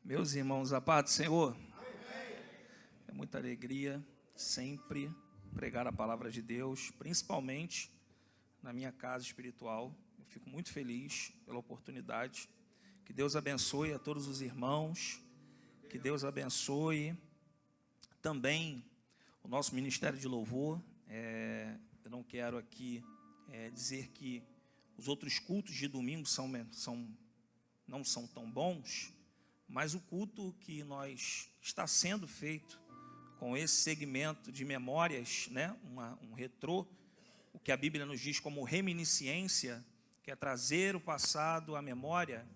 Meus irmãos, a paz do Senhor. É muita alegria sempre pregar a palavra de Deus, principalmente na minha casa espiritual. Eu fico muito feliz pela oportunidade. Que Deus abençoe a todos os irmãos, que Deus abençoe também o nosso ministério de louvor. Eu não quero aqui dizer que os outros cultos de domingo não são tão bons, mas o culto que está sendo feito com esse segmento de memórias, né, um retrô, o que a Bíblia nos diz como reminiscência, que é trazer o passado à memória,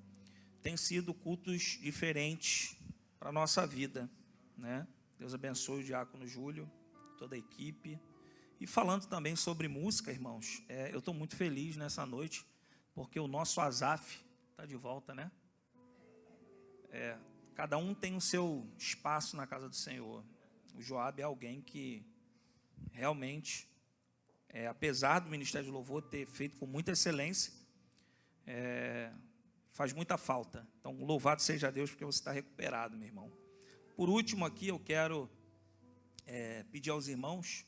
tem sido cultos diferentes para a nossa vida, né? Deus abençoe o diácono Júlio, toda a equipe. E falando também sobre música, irmãos, eu estou muito feliz nessa noite, porque o nosso Asaf está de volta, né? Cada um tem o seu espaço na casa do Senhor. O Joab é alguém que realmente, apesar do Ministério de Louvor ter feito com muita excelência, faz muita falta. Então, louvado seja Deus, porque você está recuperado, meu irmão. Por último aqui, eu quero pedir aos irmãos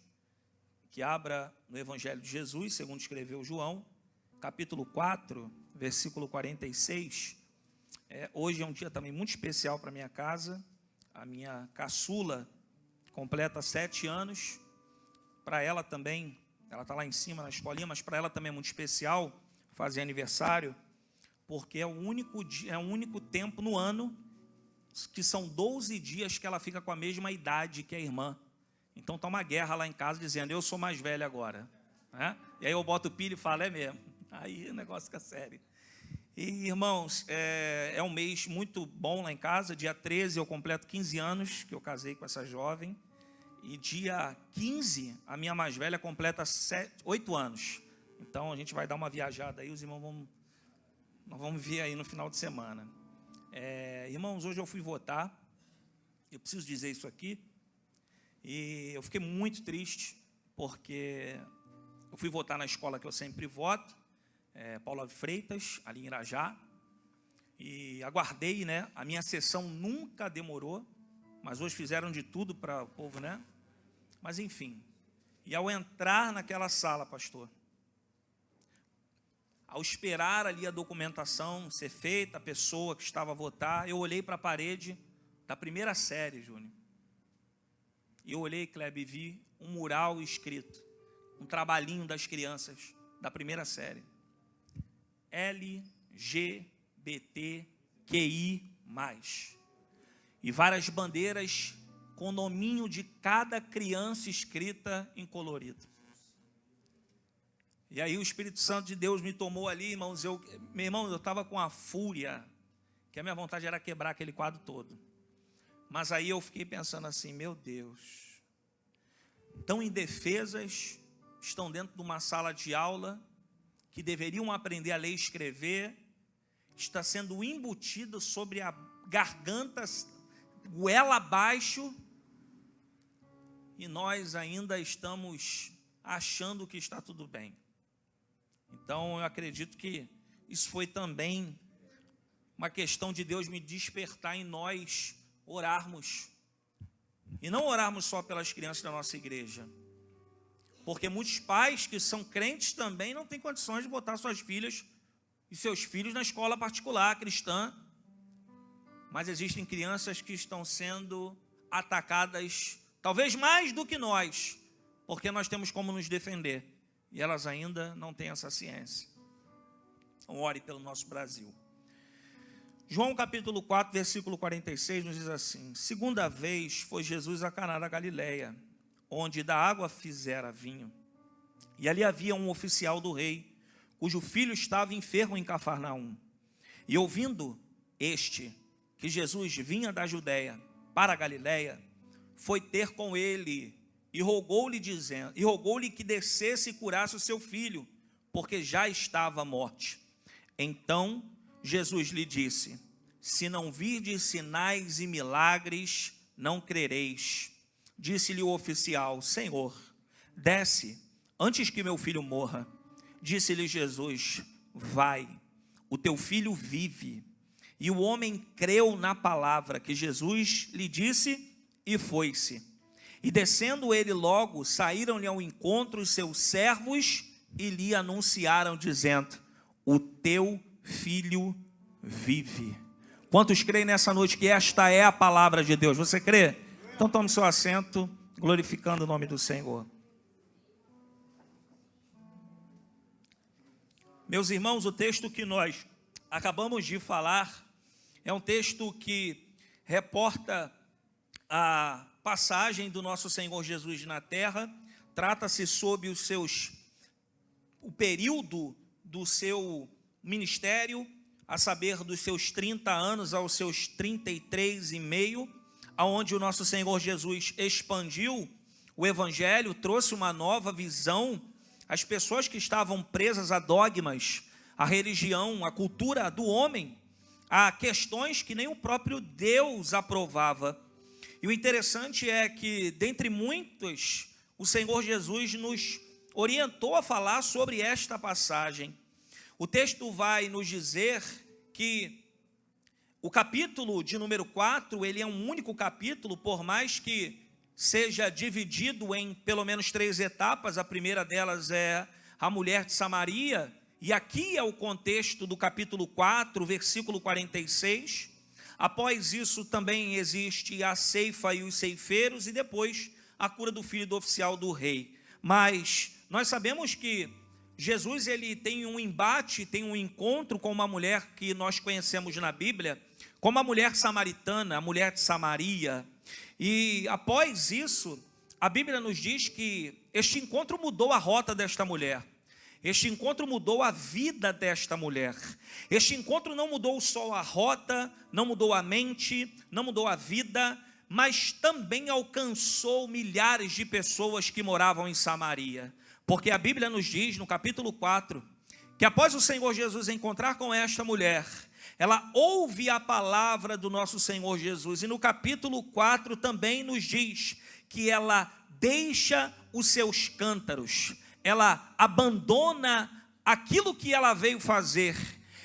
que abra no Evangelho de Jesus, segundo escreveu João, capítulo 4, versículo 46. Hoje é um dia também muito especial para minha casa. A minha caçula completa 7 anos. Para ela também, ela está lá em cima na escolinha, mas para ela também é muito especial fazer aniversário, porque é o único tempo no ano que são 12 dias que ela fica com a mesma idade que a irmã. Então está uma guerra lá em casa dizendo, eu sou mais velha agora, né? E aí eu boto o pilho e falo, é mesmo. Aí o negócio fica sério. E, irmãos, é um mês muito bom lá em casa. Dia 13 eu completo 15 anos que eu casei com essa jovem. E dia 15, a minha mais velha completa 8 anos. Então a gente vai dar uma viajada aí, os irmãos nós vamos ver aí no final de semana. Irmãos, hoje eu fui votar. Eu preciso dizer isso aqui. E eu fiquei muito triste, porque eu fui votar na escola que eu sempre voto, Paula Freitas, ali em Irajá, e aguardei, né? A minha sessão nunca demorou, mas hoje fizeram de tudo para o povo, né? Mas enfim, e ao entrar naquela sala, pastor, ao esperar ali a documentação ser feita, a pessoa que estava a votar, eu olhei para a parede da primeira série, Júnior, e eu olhei, Kleber, e vi um mural escrito, um trabalhinho das crianças da primeira série. LGBTQI+. E várias bandeiras com o nominho de cada criança escrita em colorido. E aí o Espírito Santo de Deus me tomou ali, irmãos. Meu irmão, eu estava com a fúria, que a minha vontade era quebrar aquele quadro todo. Mas aí eu fiquei pensando assim, meu Deus, tão indefesas, estão dentro de uma sala de aula, que deveriam aprender a ler e escrever, está sendo embutido sobre a garganta, goela abaixo, e nós ainda estamos achando que está tudo bem. Então eu acredito que isso foi também uma questão de Deus me despertar em nós orarmos, e não orarmos só pelas crianças da nossa igreja, porque muitos pais que são crentes também não têm condições de botar suas filhas e seus filhos na escola particular cristã, mas existem crianças que estão sendo atacadas, talvez mais do que nós, porque nós temos como nos defender, e elas ainda não têm essa ciência. Então, ore pelo nosso Brasil. João capítulo 4, versículo 46 nos diz assim: segunda vez foi Jesus a Caná da Galileia, onde da água fizera vinho. E ali havia um oficial do rei, cujo filho estava enfermo em Cafarnaum. E ouvindo que Jesus vinha da Judeia para a Galileia, foi ter com ele e rogou-lhe que descesse e curasse o seu filho, porque já estava à morte. Então Jesus lhe disse: se não virdes sinais e milagres, não crereis. Disse-lhe o oficial: Senhor, desce, antes que meu filho morra. Disse-lhe Jesus: vai, o teu filho vive. E o homem creu na palavra que Jesus lhe disse e foi-se. E descendo ele logo, saíram-lhe ao encontro os seus servos e lhe anunciaram, dizendo: o teu filho vive. Quantos creem nessa noite que esta é a palavra de Deus? Você crê? Então tome seu assento, glorificando o nome do Senhor. Meus irmãos, o texto que nós acabamos de falar é um texto que reporta a passagem do nosso Senhor Jesus na terra. Trata-se sobre o período do seu ministério, a saber, dos seus 30 anos aos seus 33,5, aonde o nosso Senhor Jesus expandiu o evangelho, trouxe uma nova visão às pessoas que estavam presas a dogmas, a religião, a cultura do homem, a questões que nem o próprio Deus aprovava. E o interessante é que, dentre muitos, o Senhor Jesus nos orientou a falar sobre esta passagem. O texto vai nos dizer que o capítulo de número 4, ele é um único capítulo, por mais que seja dividido em pelo menos 3 etapas. A primeira delas é a mulher de Samaria, e aqui é o contexto do capítulo 4, versículo 46. Após isso também existe a ceifa e os ceifeiros, e depois a cura do filho do oficial do rei. Mas nós sabemos que Jesus, ele tem um embate, tem um encontro com uma mulher que nós conhecemos na Bíblia como a mulher samaritana, a mulher de Samaria. E após isso, a Bíblia nos diz que este encontro mudou a rota desta mulher. Este encontro mudou a vida desta mulher. Este encontro não mudou só a rota, não mudou a mente, não mudou a vida, mas também alcançou milhares de pessoas que moravam em Samaria. Porque a Bíblia nos diz, no capítulo 4, que após o Senhor Jesus encontrar com esta mulher, ela ouve a palavra do nosso Senhor Jesus. E no capítulo 4 também nos diz que ela deixa os seus cântaros, ela abandona aquilo que ela veio fazer,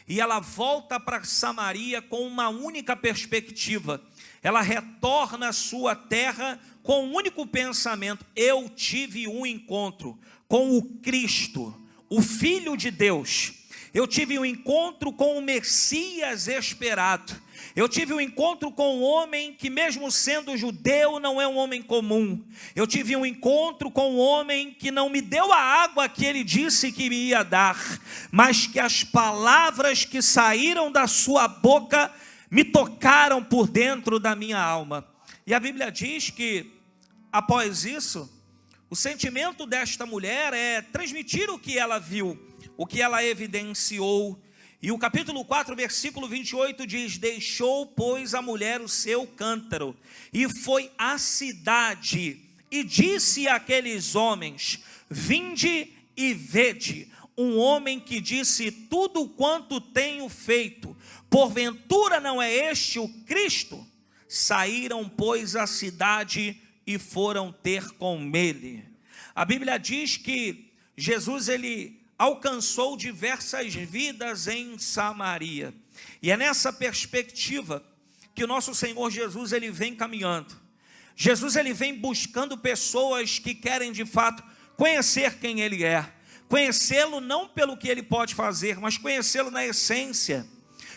e ela volta para Samaria com uma única perspectiva. Ela retorna à sua terra com um único pensamento: eu tive um encontro com o Cristo, o Filho de Deus. Eu tive um encontro com o Messias esperado. Eu tive um encontro com um homem que, mesmo sendo judeu, não é um homem comum. Eu tive um encontro com um homem que não me deu a água que ele disse que me ia dar, mas que as palavras que saíram da sua boca me tocaram por dentro da minha alma. E a Bíblia diz que, após isso, o sentimento desta mulher é transmitir o que ela viu, o que ela evidenciou. E o capítulo 4, versículo 28 diz: deixou, pois, a mulher o seu cântaro, e foi à cidade, e disse àqueles homens: vinde e vede, um homem que disse tudo quanto tenho feito, porventura não é este o Cristo? Saíram, pois, à cidade e foram ter com ele. A Bíblia diz que Jesus, ele alcançou diversas vidas em Samaria. E é nessa perspectiva que o nosso Senhor Jesus, ele vem caminhando. Jesus, ele vem buscando pessoas que querem de fato conhecer quem ele é. Conhecê-lo não pelo que ele pode fazer, mas conhecê-lo na essência.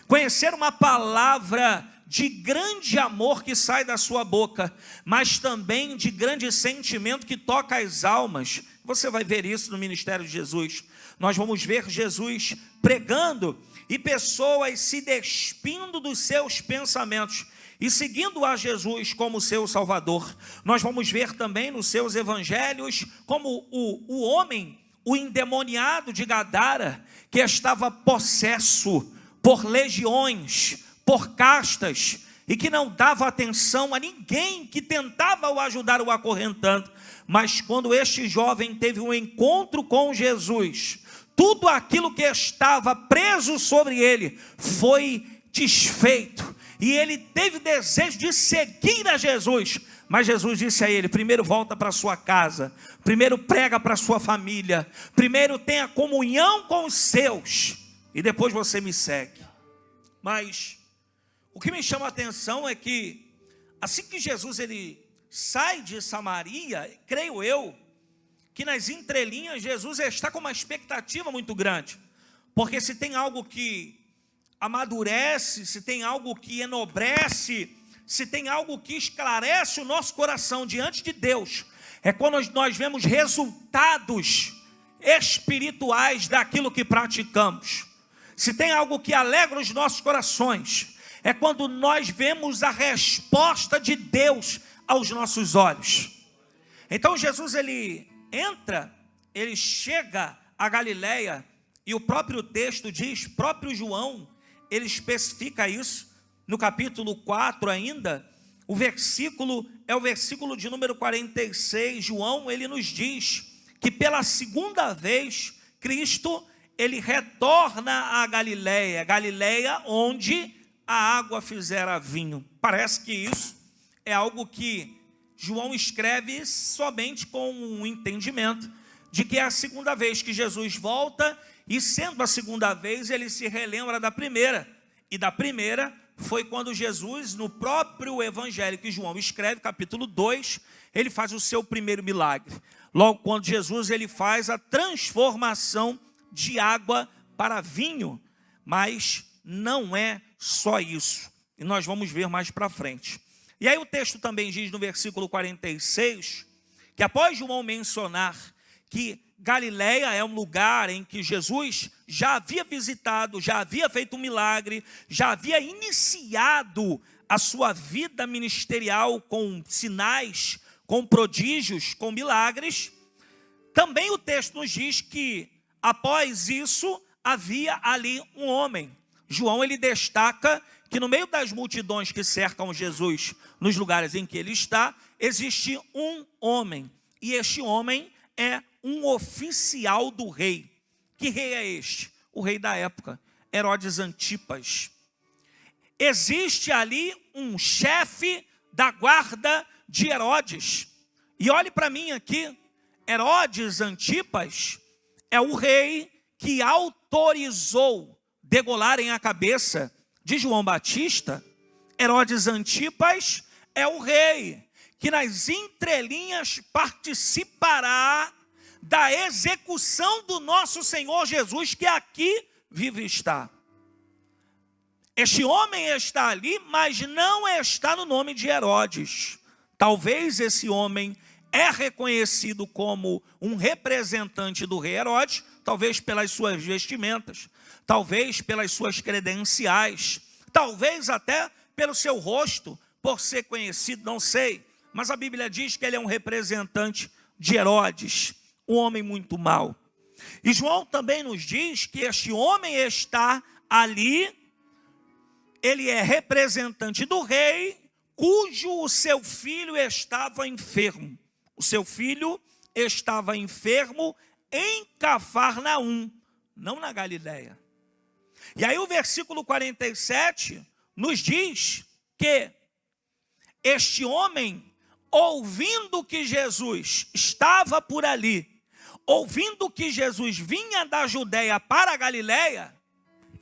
Conhecer uma palavra de grande amor que sai da sua boca, mas também de grande sentimento que toca as almas. Você vai ver isso no ministério de Jesus. Nós vamos ver Jesus pregando e pessoas se despindo dos seus pensamentos e seguindo a Jesus como seu Salvador. Nós vamos ver também nos seus evangelhos como o homem, o endemoniado de Gadara, que estava possesso por legiões, por castas, e que não dava atenção a ninguém que tentava o ajudar o acorrentando. Mas quando este jovem teve um encontro com Jesus, tudo aquilo que estava preso sobre ele foi desfeito, e ele teve desejo de seguir a Jesus. Mas Jesus disse a ele: primeiro volta para sua casa, primeiro prega para sua família, primeiro tenha comunhão com os seus, e depois você me segue. Mas O que me chama a atenção é que, assim que Jesus ele sai de Samaria, creio eu, que nas entrelinhas Jesus está com uma expectativa muito grande. Porque se tem algo que amadurece, se tem algo que enobrece, se tem algo que esclarece o nosso coração diante de Deus, é quando nós vemos resultados espirituais daquilo que praticamos. Se tem algo que alegra os nossos corações, é quando nós vemos a resposta de Deus aos nossos olhos. Então Jesus ele entra, ele chega a Galileia, e o próprio texto diz, próprio João, ele especifica isso, no capítulo 4 ainda, o versículo é o versículo de número 46, João ele nos diz que pela segunda vez, Cristo ele retorna a Galileia, Galileia onde a água fizera vinho. Parece que isso é algo que João escreve somente com um entendimento de que é a segunda vez que Jesus volta, e sendo a segunda vez, ele se relembra da primeira. E da primeira foi quando Jesus, no próprio evangelho que João escreve, capítulo 2, ele faz o seu primeiro milagre. Logo quando Jesus ele faz a transformação de água para vinho. Mas não é só isso. E nós vamos ver mais para frente. E aí o texto também diz no versículo 46, que após João mencionar que Galileia é um lugar em que Jesus já havia visitado, já havia feito um milagre, já havia iniciado a sua vida ministerial com sinais, com prodígios, com milagres. Também o texto nos diz que após isso havia ali um homem. João ele destaca que no meio das multidões que cercam Jesus, nos lugares em que ele está, existe um homem. E este homem é um oficial do rei. Que rei é este? O rei da época, Herodes Antipas. Existe ali um chefe da guarda de Herodes. E olhe para mim aqui, Herodes Antipas é o rei que autorizou degolarem a cabeça de João Batista. Herodes Antipas é o rei que nas entrelinhas participará da execução do nosso Senhor Jesus, que aqui vive está. Este homem está ali, mas não está no nome de Herodes. Talvez esse homem é reconhecido como um representante do rei Herodes, talvez pelas suas vestimentas, talvez pelas suas credenciais, talvez até pelo seu rosto, por ser conhecido, não sei. Mas a Bíblia diz que ele é um representante de Herodes, um homem muito mau. E João também nos diz que este homem está ali, ele é representante do rei, cujo o seu filho estava enfermo. O seu filho estava enfermo em Cafarnaum, não na Galileia. E aí o versículo 47 nos diz que este homem, ouvindo que Jesus estava por ali, ouvindo que Jesus vinha da Judeia para a Galileia,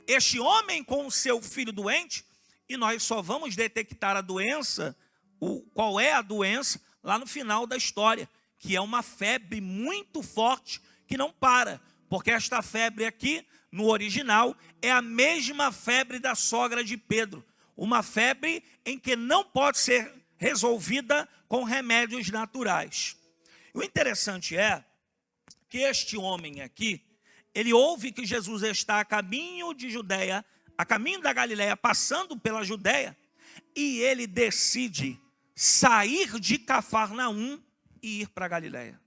este homem com o seu filho doente, e nós só vamos detectar a doença, qual é a doença, lá no final da história, que é uma febre muito forte, que não para, porque esta febre aqui, no original, é a mesma febre da sogra de Pedro, uma febre em que não pode ser resolvida com remédios naturais. O interessante é que este homem aqui, ele ouve que Jesus está a caminho de Judeia, a caminho da Galileia, passando pela Judeia, e ele decide sair de Cafarnaum e ir para a Galileia.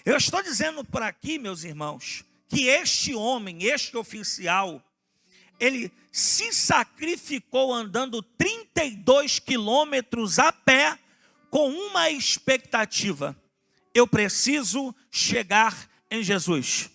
Eu estou dizendo por aqui, meus irmãos, que este homem, este oficial, ele se sacrificou andando 32 quilômetros a pé, com uma expectativa: eu preciso chegar em Jesus.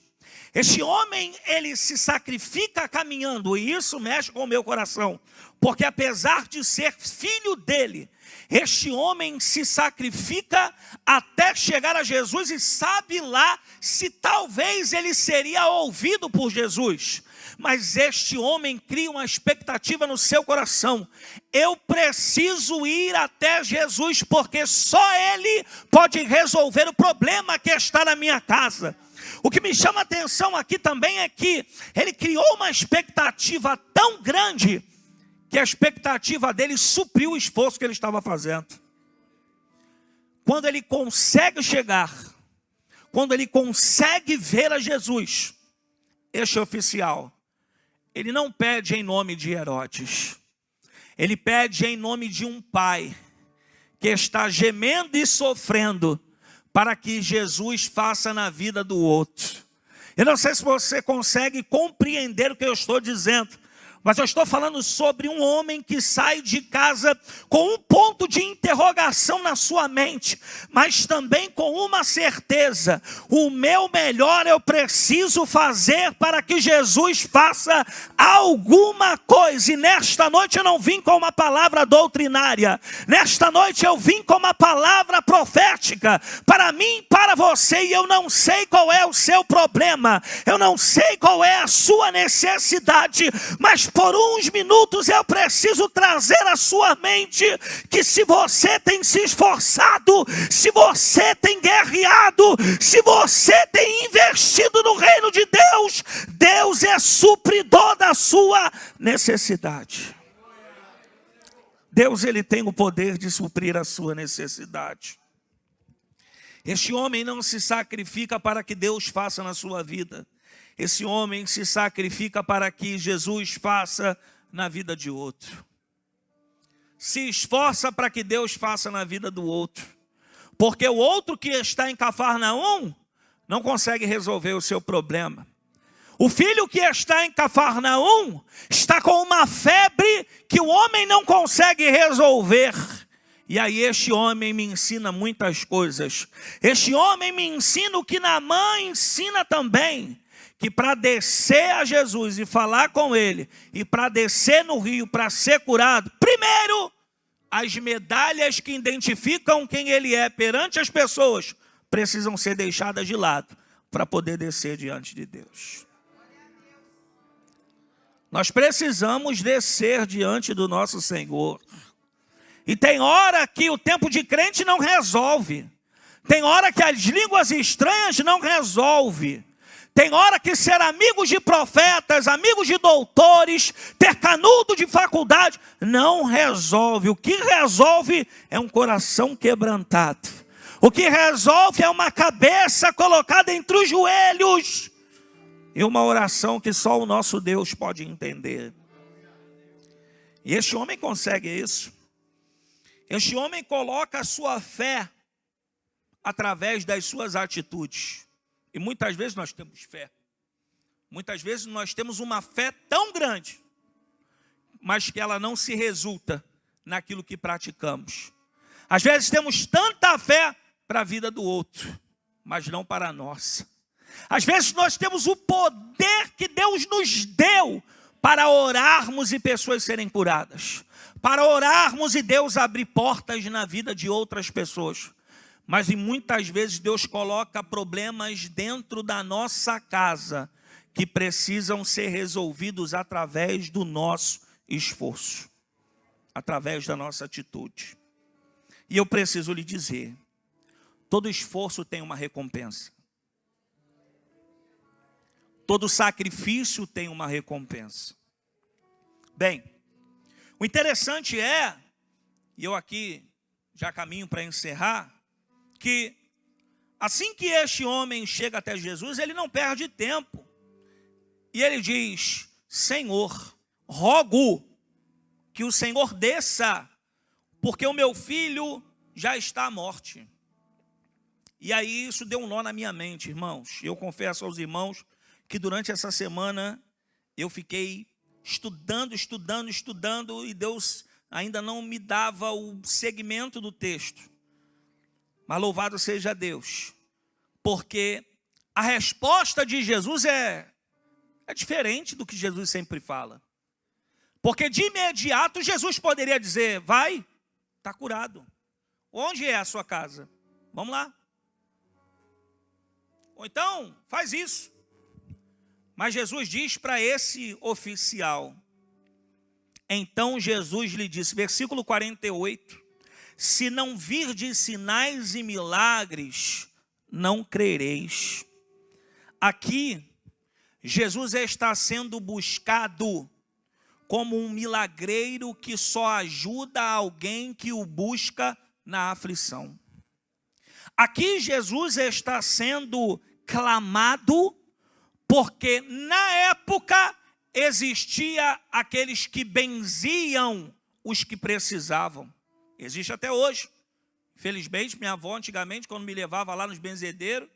Este homem, ele se sacrifica caminhando, e isso mexe com o meu coração, porque apesar de ser filho dele, este homem se sacrifica até chegar a Jesus, e sabe lá se talvez ele seria ouvido por Jesus. Mas este homem cria uma expectativa no seu coração. Eu preciso ir até Jesus, porque só Ele pode resolver o problema que está na minha casa. O que me chama a atenção aqui também é que ele criou uma expectativa tão grande, que a expectativa dele supriu o esforço que ele estava fazendo. Quando ele consegue chegar, quando ele consegue ver a Jesus, este oficial, ele não pede em nome de Herodes, ele pede em nome de um pai que está gemendo e sofrendo para que Jesus faça na vida do outro. Eu não sei se você consegue compreender o que eu estou dizendo, mas eu estou falando sobre um homem que sai de casa com um ponto de interrogação na sua mente, mas também com uma certeza: o meu melhor eu preciso fazer para que Jesus faça alguma coisa. E nesta noite eu não vim com uma palavra doutrinária, nesta noite eu vim com uma palavra profética, para mim e para você. E eu não sei qual é o seu problema, eu não sei qual é a sua necessidade, mas por uns minutos eu preciso trazer à sua mente que se você tem se esforçado, se você tem guerreado, se você tem investido no reino de Deus, Deus é supridor da sua necessidade. Deus, ele tem o poder de suprir a sua necessidade. Este homem não se sacrifica para que Deus faça na sua vida. Esse homem se sacrifica para que Jesus faça na vida de outro. Se esforça para que Deus faça na vida do outro. Porque o outro que está em Cafarnaum não consegue resolver o seu problema. O filho que está em Cafarnaum está com uma febre que o homem não consegue resolver. E aí este homem me ensina muitas coisas. Este homem me ensina o que Naamã ensina também. Que para descer a Jesus e falar com ele, e para descer no rio, para ser curado, primeiro, as medalhas que identificam quem ele é perante as pessoas, precisam ser deixadas de lado, para poder descer diante de Deus. Nós precisamos descer diante do nosso Senhor. E tem hora que o tempo de crente não resolve. Tem hora que as línguas estranhas não resolve. Tem hora que ser amigos de profetas, amigos de doutores, ter canudo de faculdade, não resolve. O que resolve é um coração quebrantado. O que resolve é uma cabeça colocada entre os joelhos. E uma oração que só o nosso Deus pode entender. E este homem consegue isso. Este homem coloca a sua fé através das suas atitudes. E muitas vezes nós temos fé. Muitas vezes nós temos uma fé tão grande, mas que ela não se resulta naquilo que praticamos. Às vezes temos tanta fé para a vida do outro, mas não para a nossa. Às vezes nós temos o poder que Deus nos deu para orarmos e pessoas serem curadas. Para orarmos e Deus abrir portas na vida de outras pessoas. Mas muitas vezes Deus coloca problemas dentro da nossa casa que precisam ser resolvidos através do nosso esforço, através da nossa atitude. E eu preciso lhe dizer, todo esforço tem uma recompensa. Todo sacrifício tem uma recompensa. Bem, o interessante é, e eu aqui já caminho para encerrar, que assim que este homem chega até Jesus, ele não perde tempo. E ele diz, Senhor, rogo que o Senhor desça, porque o meu filho já está à morte. E aí isso deu um nó na minha mente, irmãos. Eu confesso aos irmãos que durante essa semana eu fiquei estudando, e Deus ainda não me dava o segmento do texto. Mas louvado seja Deus, porque a resposta de Jesus é diferente do que Jesus sempre fala. Porque de imediato Jesus poderia dizer, vai, está curado. Onde é a sua casa? Vamos lá. Ou então, faz isso. Mas Jesus diz para esse oficial. Então Jesus lhe disse, versículo 48, se não virdes sinais e milagres, não crereis. Aqui, Jesus está sendo buscado como um milagreiro que só ajuda alguém que o busca na aflição. Aqui Jesus está sendo clamado porque na época existia aqueles que benziam os que precisavam. Existe até hoje. Infelizmente, minha avó antigamente, quando me levava lá nos benzedeiros,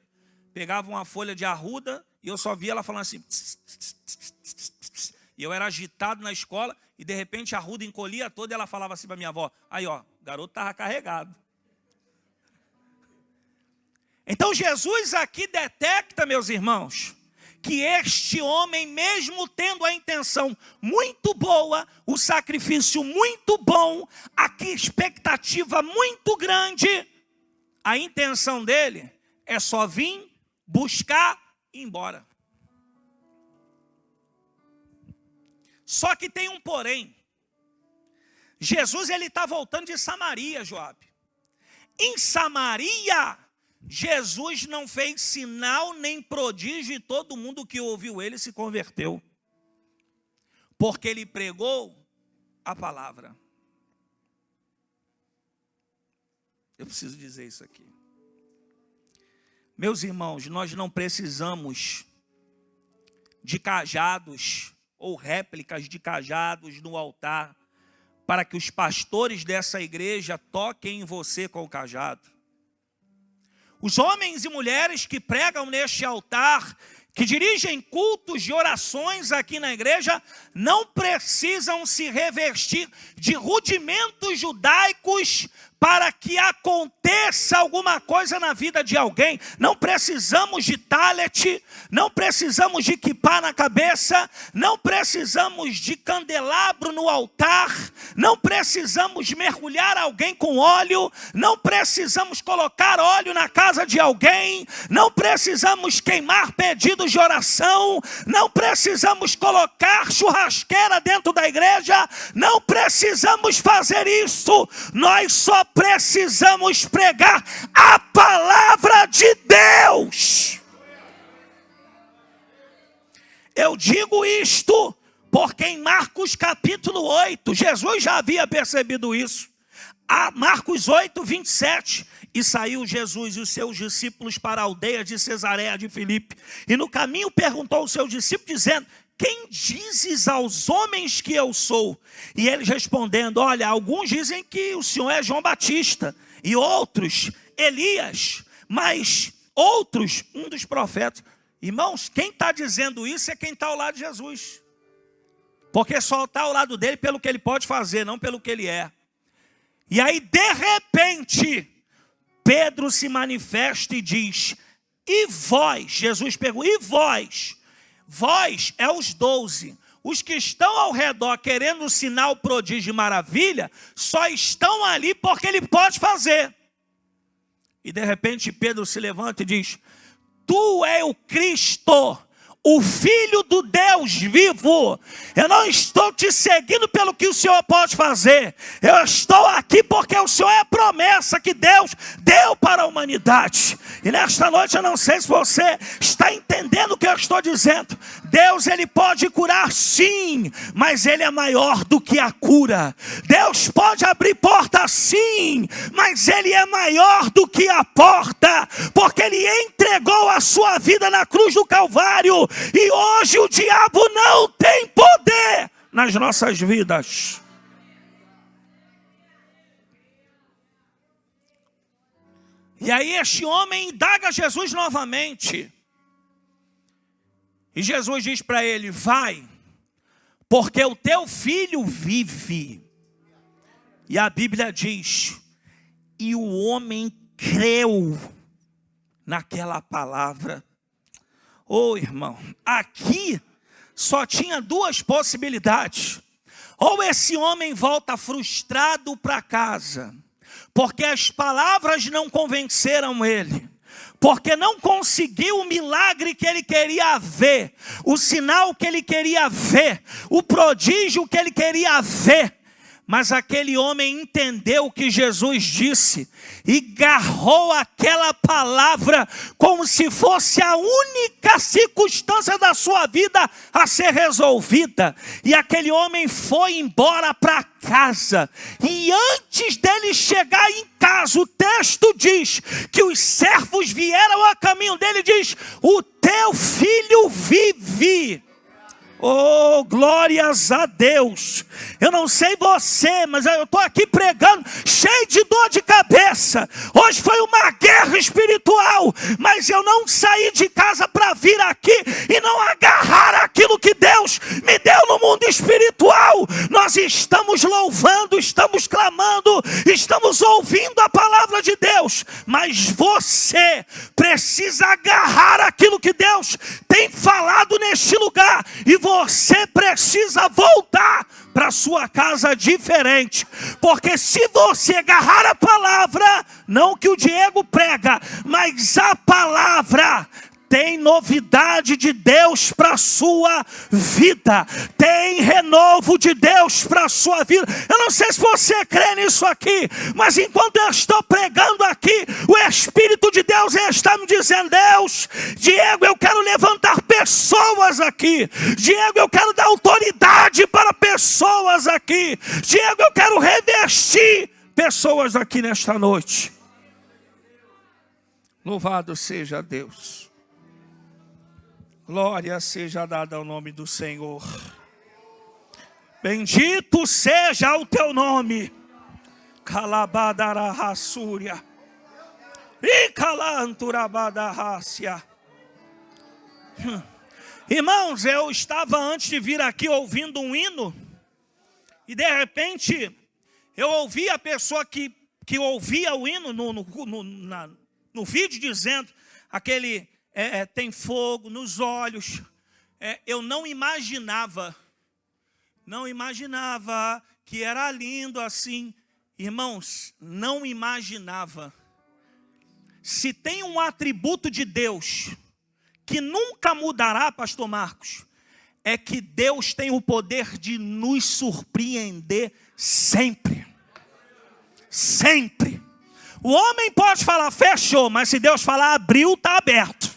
pegava uma folha de arruda e eu só via ela falando assim. Tss, tss, tss, tss, tss. E eu era agitado na escola e de repente a arruda encolhia toda e ela falava assim para minha avó. Aí ó, o garoto estava carregado. Então Jesus aqui detecta, meus irmãos, que este homem, mesmo tendo a intenção muito boa, o sacrifício muito bom, a expectativa muito grande, a intenção dele é só vir, buscar e ir embora. Só que tem um porém. Jesus ele está voltando de Samaria, Joabe. Em Samaria, Jesus não fez sinal nem prodígio e todo mundo que ouviu ele se converteu. Porque ele pregou a palavra. Eu preciso dizer isso aqui. Meus irmãos, nós não precisamos de cajados ou réplicas de cajados no altar para que os pastores dessa igreja toquem em você com o cajado. Os homens e mulheres que pregam neste altar, que dirigem cultos de orações aqui na igreja, não precisam se revestir de rudimentos judaicos para que aconteça alguma coisa na vida de alguém. Não precisamos de talet, não precisamos de kippá na cabeça, não precisamos de candelabro no altar, não precisamos mergulhar alguém com óleo, não precisamos colocar óleo na casa de alguém, não precisamos queimar pedidos de oração, não precisamos colocar churrasqueira dentro da igreja, não precisamos fazer isso. Nós só precisamos pregar a palavra de Deus. Eu digo isto porque em Marcos capítulo 8, Jesus já havia percebido isso. Marcos 8, 27. E saiu Jesus e os seus discípulos para a aldeia de Cesareia de Filipe. E no caminho perguntou aos seus discípulos, dizendo, quem dizes aos homens que eu sou? E eles respondendo, olha, alguns dizem que o Senhor é João Batista, e outros, Elias, mas outros, um dos profetas. Irmãos, quem está dizendo isso é quem está ao lado de Jesus. Porque só está ao lado dele pelo que ele pode fazer, não pelo que ele é. E aí, de repente, Pedro se manifesta e diz, e vós? Jesus pergunta, e vós? Vós é os 12. Os que estão ao redor querendo sinal, prodígio e maravilha, só estão ali porque ele pode fazer. E de repente Pedro se levanta e diz, tu és o Cristo, o Filho do Deus vivo. Eu não estou te seguindo pelo que o Senhor pode fazer. Eu estou aqui porque o Senhor é a promessa que Deus deu para a humanidade. E nesta noite eu não sei se você está entendendo o que eu estou dizendo. Deus ele pode curar sim, mas ele é maior do que a cura. Deus pode abrir porta sim, mas ele é maior do que a porta. Porque ele entregou a sua vida na cruz do Calvário. E hoje o diabo não tem poder nas nossas vidas. E aí este homem indaga Jesus novamente. E Jesus diz para ele, vai, porque o teu filho vive. E a Bíblia diz, e o homem creu naquela palavra. Ô irmão, aqui só tinha duas possibilidades. Ou esse homem volta frustrado para casa, porque as palavras não convenceram ele. porque não conseguiu o milagre que ele queria ver, o sinal que ele queria ver, o prodígio que ele queria ver. Mas aquele homem entendeu o que Jesus disse e agarrou aquela palavra como se fosse a única circunstância da sua vida a ser resolvida. E aquele homem foi embora para casa. E antes dele chegar em casa, o texto diz que os servos vieram a caminho dele e diz: o teu filho vive. Oh, glórias a Deus. Eu não sei você, mas eu estou aqui pregando cheio de dor de cabeça. Hoje foi uma guerra espiritual, mas eu não saí de casa para vir aqui e não agarrar aquilo que Deus me deu no mundo espiritual. Nós estamos louvando, estamos clamando, estamos ouvindo a palavra de Deus, mas você precisa agarrar aquilo que Deus tem falado neste lugar, e você precisa voltar para sua casa diferente, porque se você agarrar a palavra, não que o Diego prega, mas a palavra, tem novidade de Deus para a sua vida, tem renovo de Deus para a sua vida. Eu não sei se você crê nisso aqui, mas enquanto eu estou pregando aqui, o Espírito de Deus está me dizendo: Deus, Diego, eu quero levantar pessoas aqui. Diego, eu quero dar autoridade para pessoas aqui. Diego, eu quero revestir pessoas aqui nesta noite. Louvado seja Deus. Glória seja dada ao nome do Senhor. Bendito seja o teu nome. Calabadarahassúria. E calanturabadahácia. Irmãos, eu estava antes de vir aqui ouvindo um hino, e de repente eu ouvi a pessoa que ouvia o hino no vídeo dizendo aquele... tem fogo nos olhos. Eu não imaginava que era lindo assim. Irmãos, não imaginava. Se tem um atributo de Deus que nunca mudará, pastor Marcos, é que Deus tem o poder de nos surpreender sempre. Sempre. O homem pode falar fechou, mas se Deus falar abriu, está aberto.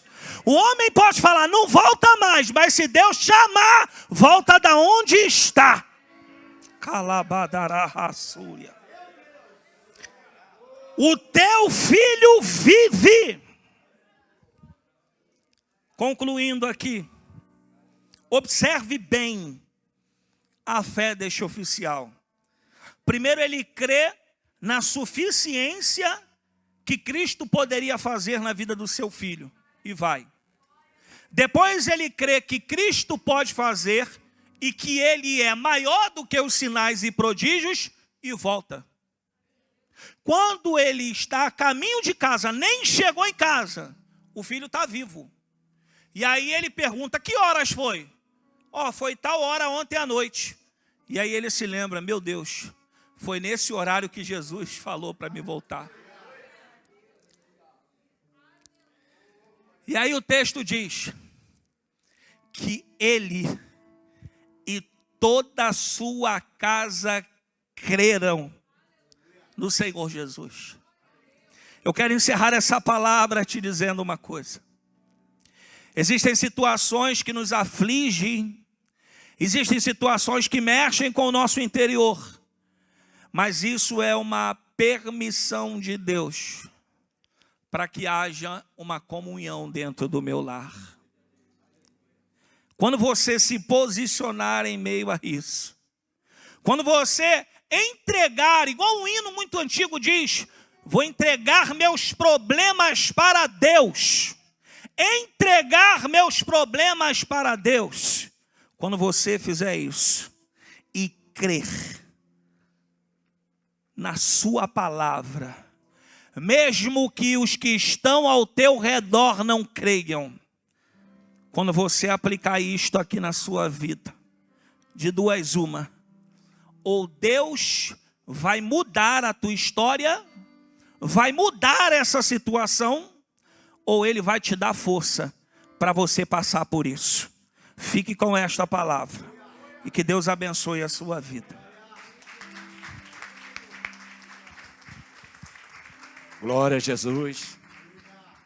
O homem pode falar não volta mais, mas se Deus chamar, volta da onde está. Calabadarahassúria. O teu filho vive. Concluindo aqui, observe bem a fé deste oficial. Primeiro, ele crê na suficiência que Cristo poderia fazer na vida do seu filho, e vai. Depois ele crê que Cristo pode fazer e que ele é maior do que os sinais e prodígios, e volta. Quando ele está a caminho de casa, nem chegou em casa, o filho está vivo. E aí ele pergunta: que horas foi? Foi tal hora ontem à noite. E aí ele se lembra: meu Deus, foi nesse horário que Jesus falou para me voltar. E aí o texto diz que ele e toda a sua casa creram no Senhor Jesus. Eu quero encerrar essa palavra te dizendo uma coisa. Existem situações que nos afligem, existem situações que mexem com o nosso interior, mas isso é uma permissão de Deus para que haja uma comunhão dentro do meu lar. Quando você se posicionar em meio a isso, quando você entregar, igual um hino muito antigo diz, vou entregar meus problemas para Deus. Entregar meus problemas para Deus. Quando você fizer isso e crer na sua palavra, mesmo que os que estão ao teu redor não creiam, quando você aplicar isto aqui na sua vida, de duas uma, ou Deus vai mudar a tua história, vai mudar essa situação, ou Ele vai te dar força para você passar por isso. Fique com esta palavra e que Deus abençoe a sua vida. Glória a Jesus.